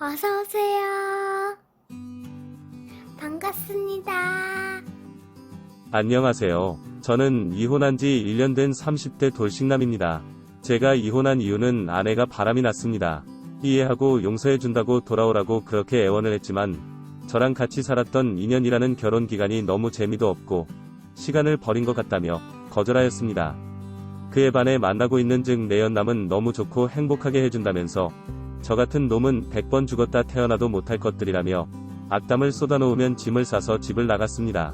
어서 오세요. 반갑습니다. 안녕하세요. 저는 이혼한 지 1년 된 30대 돌싱남입니다. 제가 이혼한 이유는 아내가 바람이 났습니다. 이해하고 용서해준다고 돌아오라고 그렇게 애원을 했지만 저랑 같이 살았던 2년이라는 결혼 기간이 너무 재미도 없고 시간을 버린 것 같다며 거절하였습니다. 그에 반해 만나고 있는 즉 내연남은 너무 좋고 행복하게 해준다면서 저 같은 놈은 100번 죽었다 태어나도 못할 것들이라며 악담을 쏟아놓으면 짐을 싸서 집을 나갔습니다.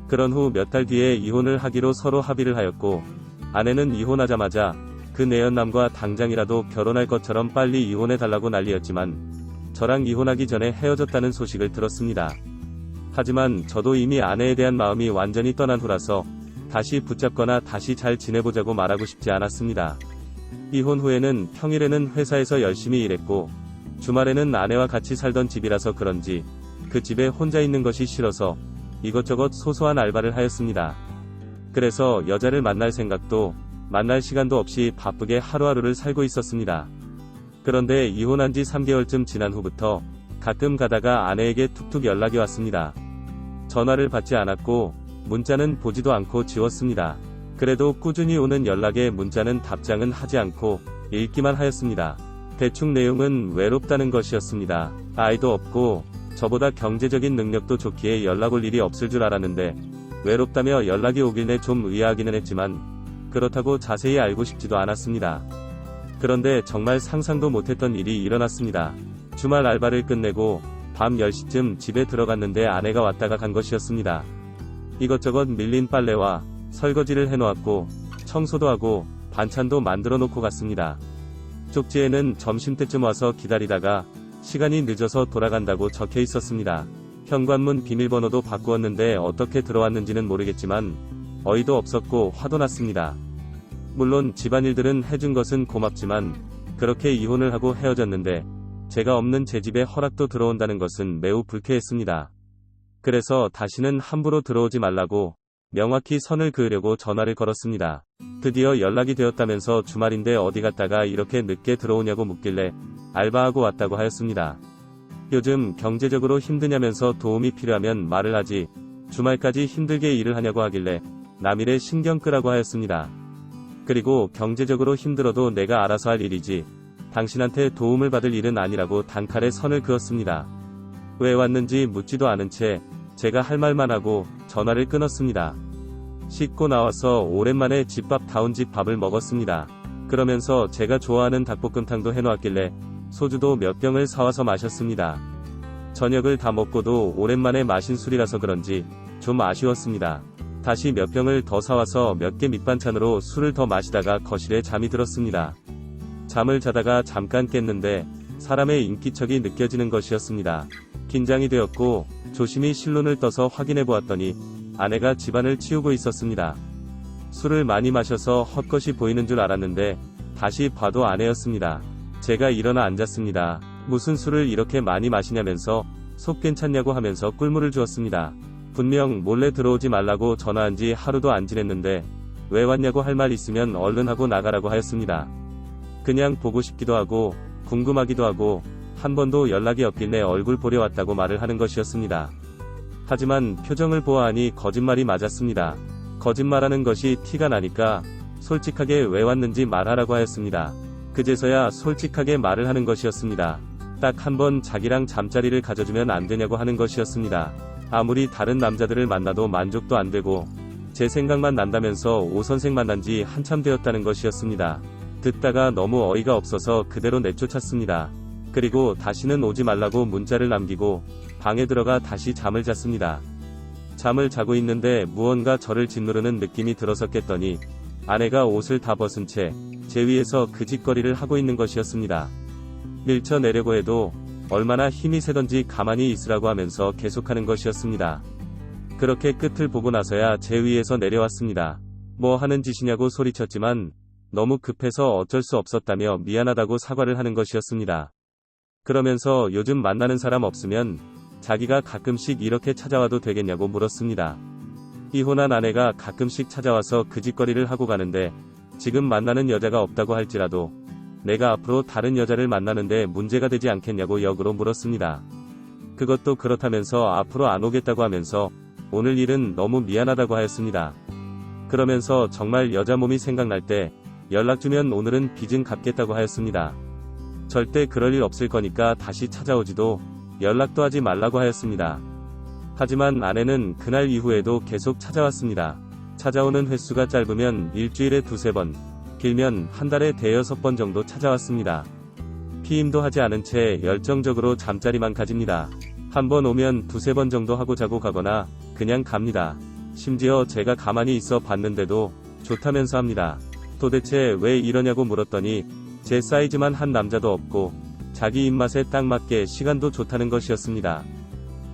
그런 후 몇 달 뒤에 이혼을 하기로 서로 합의를 하였고 아내는 이혼하자마자 그 내연남과 당장이라도 결혼할 것처럼 빨리 이혼해달라고 난리였지만 저랑 이혼하기 전에 헤어졌다는 소식을 들었습니다. 하지만 저도 이미 아내에 대한 마음이 완전히 떠난 후라서 다시 붙잡거나 다시 잘 지내보자고 말하고 싶지 않았습니다. 이혼 후에는 평일에는 회사에서 열심히 일했고 주말에는 아내와 같이 살던 집이라서 그런지 그 집에 혼자 있는 것이 싫어서 이것저것 소소한 알바를 하였습니다. 그래서 여자를 만날 생각도 만날 시간도 없이 바쁘게 하루하루를 살고 있었습니다. 그런데 이혼한 지 3개월쯤 지난 후부터 가끔 가다가 아내에게 툭툭 연락이 왔습니다. 전화를 받지 않았고 문자는 보지도 않고 지웠습니다. 그래도 꾸준히 오는 연락에 문자는 답장은 하지 않고 읽기만 하였습니다. 대충 내용은 외롭다는 것이었습니다. 아이도 없고 저보다 경제적인 능력도 좋기에 연락 올 일이 없을 줄 알았는데 외롭다며 연락이 오길래 좀 의아하기는 했지만 그렇다고 자세히 알고 싶지도 않았습니다. 그런데 정말 상상도 못했던 일이 일어났습니다. 주말 알바를 끝내고 밤 10시쯤 집에 들어갔는데 아내가 왔다가 간 것이었습니다. 이것저것 밀린 빨래와 설거지를 해놓았고 청소도 하고 반찬도 만들어 놓고 갔습니다. 쪽지에는 점심때쯤 와서 기다리다가 시간이 늦어서 돌아간다고 적혀 있었습니다. 현관문 비밀번호도 바꾸었는데 어떻게 들어왔는지는 모르겠지만 어이도 없었고 화도 났습니다. 물론 집안일들은 해준 것은 고맙지만 그렇게 이혼을 하고 헤어졌는데 제가 없는 제 집에 허락도 들어온다는 것은 매우 불쾌했습니다. 그래서 다시는 함부로 들어오지 말라고 명확히 선을 그으려고 전화를 걸었습니다. 드디어 연락이 되었다면서 주말인데 어디 갔다가 이렇게 늦게 들어오냐고 묻길래 알바하고 왔다고 하였습니다. 요즘 경제적으로 힘드냐면서 도움이 필요하면 말을 하지 주말까지 힘들게 일을 하냐고 하길래 남일에 신경 끄라고 하였습니다. 그리고 경제적으로 힘들어도 내가 알아서 할 일이지 당신한테 도움을 받을 일은 아니라고 단칼에 선을 그었습니다. 왜 왔는지 묻지도 않은 채 제가 할 말만 하고 전화를 끊었습니다. 씻고 나와서 오랜만에 집밥다운 집 밥을 먹었습니다. 그러면서 제가 좋아하는 닭볶음탕도 해놓았길래 소주도 몇 병을 사와서 마셨습니다. 저녁을 다 먹고도 오랜만에 마신 술이라서 그런지 좀 아쉬웠습니다. 다시 몇 병을 더 사와서 몇 개 밑반찬으로 술을 더 마시다가 거실에 잠이 들었습니다. 잠을 자다가 잠깐 깼는데 사람의 인기척이 느껴지는 것이었습니다. 긴장이 되었고 조심히 실눈을 떠서 확인해 보았더니 아내가 집안을 치우고 있었습니다. 술을 많이 마셔서 헛것이 보이는 줄 알았는데 다시 봐도 아내였습니다. 제가 일어나 앉았습니다. 무슨 술을 이렇게 많이 마시냐면서 속 괜찮냐고 하면서 꿀물을 주었습니다. 분명 몰래 들어오지 말라고 전화한 지 하루도 안 지냈는데 왜 왔냐고 할 말 있으면 얼른 하고 나가라고 하였습니다. 그냥 보고 싶기도 하고 궁금하기도 하고 한 번도 연락이 없길래 얼굴 보려 왔다고 말을 하는 것이었습니다. 하지만 표정을 보아하니 거짓말이 맞았습니다. 거짓말하는 것이 티가 나니까 솔직하게 왜 왔는지 말하라고 하였습니다. 그제서야 솔직하게 말을 하는 것이었습니다. 딱 한 번 자기랑 잠자리를 가져주면 안 되냐고 하는 것이었습니다. 아무리 다른 남자들을 만나도 만족도 안 되고 제 생각만 난다면서 오선생 만난 지 한참 되었다는 것이었습니다. 듣다가 너무 어이가 없어서 그대로 내쫓았습니다. 그리고 다시는 오지 말라고 문자를 남기고 방에 들어가 다시 잠을 잤습니다. 잠을 자고 있는데 무언가 저를 짓누르는 느낌이 들어서 깼더니 아내가 옷을 다 벗은 채 제 위에서 그 짓거리를 하고 있는 것이었습니다. 밀쳐내려고 해도 얼마나 힘이 세던지 가만히 있으라고 하면서 계속하는 것이었습니다. 그렇게 끝을 보고 나서야 제 위에서 내려왔습니다. 뭐 하는 짓이냐고 소리쳤지만 너무 급해서 어쩔 수 없었다며 미안하다고 사과를 하는 것이었습니다. 그러면서 요즘 만나는 사람 없으면 자기가 가끔씩 이렇게 찾아와도 되겠냐고 물었습니다. 이혼한 아내가 가끔씩 찾아와서 그 짓거리를 하고 가는데 지금 만나는 여자가 없다고 할지라도 내가 앞으로 다른 여자를 만나는데 문제가 되지 않겠냐고 역으로 물었습니다. 그것도 그렇다면서 앞으로 안 오겠다고 하면서 오늘 일은 너무 미안하다고 하였습니다. 그러면서 정말 여자 몸이 생각날 때 연락 주면 오늘은 빚은 갚겠다고 하였습니다. 절대 그럴 일 없을 거니까 다시 찾아오지도 연락도 하지 말라고 하였습니다. 하지만 아내는 그날 이후에도 계속 찾아왔습니다. 찾아오는 횟수가 짧으면 일주일에 2-3번, 길면 한 달에 5-6번 정도 찾아왔습니다. 피임도 하지 않은 채 열정적으로 잠자리만 가집니다. 한 번 오면 2-3번 정도 하고 자고 가거나 그냥 갑니다. 심지어 제가 가만히 있어 봤는데도 좋다면서 합니다. 도대체 왜 이러냐고 물었더니 제 사이즈만 한 남자도 없고 자기 입맛에 딱 맞게 시간도 좋다는 것이었습니다.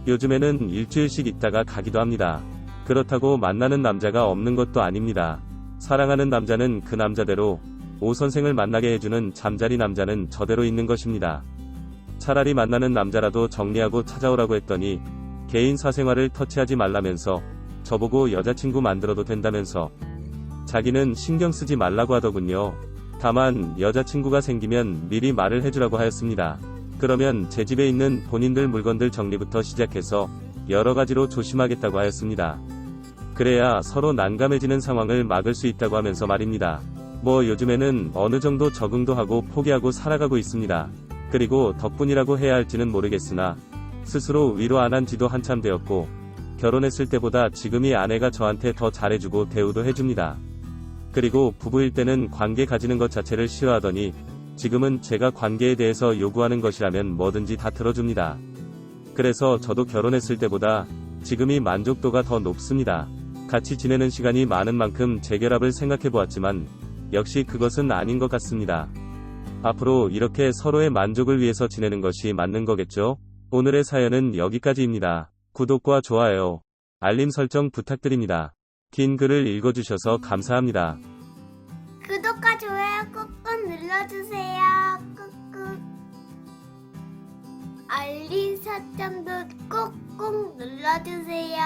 요즘에는 일주일씩 있다가 가기도 합니다. 그렇다고 만나는 남자가 없는 것도 아닙니다. 사랑하는 남자는 그 남자대로, 오 선생을 만나게 해주는 잠자리 남자는 저대로 있는 것입니다. 차라리 만나는 남자라도 정리하고 찾아오라고 했더니 개인 사생활을 터치하지 말라면서 저보고 여자친구 만들어도 된다면서 자기는 신경 쓰지 말라고 하더군요. 다만 여자친구가 생기면 미리 말을 해주라고 하였습니다. 그러면 제 집에 있는 본인들 물건들 정리부터 시작해서 여러 가지로 조심하겠다고 하였습니다. 그래야 서로 난감해지는 상황을 막을 수 있다고 하면서 말입니다. 뭐 요즘에는 어느 정도 적응도 하고 포기하고 살아가고 있습니다. 그리고 덕분이라고 해야 할지는 모르겠으나 스스로 위로 안 한 지도 한참 되었고 결혼했을 때보다 지금이 아내가 저한테 더 잘해주고 대우도 해줍니다. 그리고 부부일 때는 관계 가지는 것 자체를 싫어하더니 지금은 제가 관계에 대해서 요구하는 것이라면 뭐든지 다 들어줍니다. 그래서 저도 결혼했을 때보다 지금이 만족도가 더 높습니다. 같이 지내는 시간이 많은 만큼 재결합을 생각해보았지만 역시 그것은 아닌 것 같습니다. 앞으로 이렇게 서로의 만족을 위해서 지내는 것이 맞는 거겠죠? 오늘의 사연은 여기까지입니다. 구독과 좋아요, 알림 설정 부탁드립니다. 긴 글을 읽어주셔서 감사합니다. 구독과 좋아요 꾹꾹 눌러주세요. 꾹꾹. 알림 설정도 꾹꾹 눌러주세요.